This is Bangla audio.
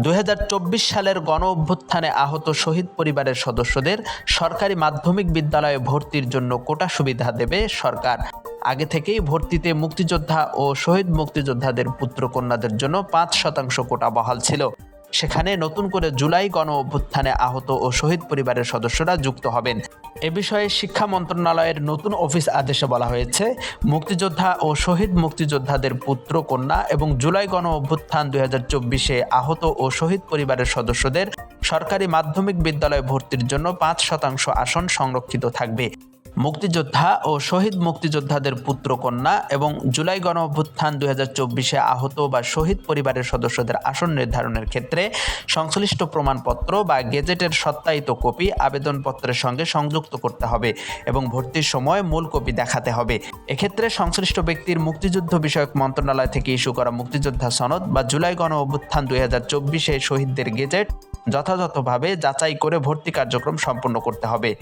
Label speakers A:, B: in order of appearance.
A: 2024 সালের গণ অভ্যুত্থানে আহত শহীদ পরিবারের সদস্যদের সরকারি মাধ্যমিক বিদ্যালয়ে ভর্তির জন্য কোটা সুবিধা দেবে সরকার। আগে থেকেই ভর্তিতে মুক্তিযোদ্ধা ও শহীদ মুক্তিযোদ্ধাদের পুত্রকন্যাদের জন্য 5% কোটা বহাল ছিল। সেখানে নতুন করে জুলাই গণ অভ্যুত্থানে আহত ও শহীদ পরিবারের সদস্যরা যুক্ত হবেন। এ বিষয়ে শিক্ষা মন্ত্রণালয়ের নতুন অফিস আদেশে বলা হয়েছে, মুক্তিযোদ্ধা ও শহীদ মুক্তিযোদ্ধাদের পুত্র কন্যা এবং জুলাই গণ অভ্যুত্থান 2024-এ আহত ও শহীদ পরিবারের সদস্যদের সরকারি মাধ্যমিক বিদ্যালয়ে ভর্তির জন্য 5% আসন সংরক্ষিত থাকবে। মুক্তিযোদ্ধা ও শহীদ মুক্তিযোদ্ধাদের পুত্র কন্যা এবং জুলাই গণ অভ্যুত্থান 2024-এ আহত বা শহীদ পরিবারের সদস্যদের আসন নির্ধারণের ক্ষেত্রে সংশ্লিষ্ট প্রমাণপত্র বা গেজেটের সত্যায়িত কপি আবেদনপত্রের সঙ্গে সংযুক্ত করতে হবে এবং ভর্তির সময় মূল কপি দেখাতে হবে। এক্ষেত্রে সংশ্লিষ্ট ব্যক্তির মুক্তিযুদ্ধ বিষয়ক মন্ত্রণালয় থেকে ইস্যু করা মুক্তিযোদ্ধা সনদ বা জুলাই গণ অভ্যুত্থান 2024-এ শহীদদের গেজেট যথাযথভাবে যাচাই করে ভর্তি কার্যক্রম সম্পন্ন করতে হবে।